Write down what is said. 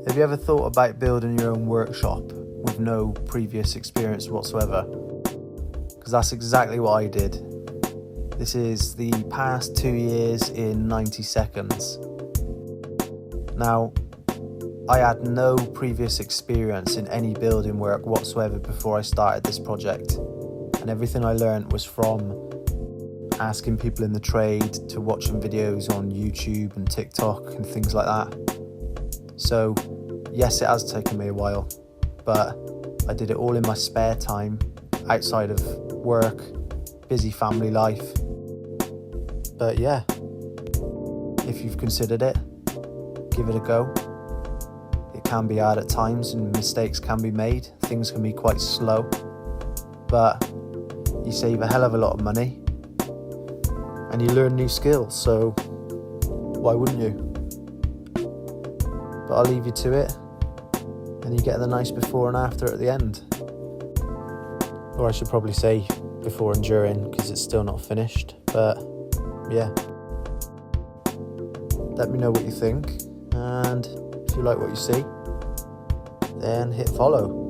Have you ever thought about building your own workshop with no previous experience whatsoever? Because that's exactly what I did. This is the past 2 years in 90 seconds. Now, I had no previous experience in any building work whatsoever before I started this project. And everything I learned was from asking people in the trade to watching videos on YouTube and TikTok and things like that. So, yes, it has taken me a while, but I did it all in my spare time, outside of work, busy family life. But yeah, if you've considered it, give it a go. It can be hard at times and mistakes can be made. Things can be quite slow, but you save a hell of a lot of money and you learn new skills, so why wouldn't you? But I'll leave you to it, and you get the nice before and after at the end. Or I should probably say before and during, because it's still not finished. But yeah, let me know what you think, and if you like what you see, then hit follow.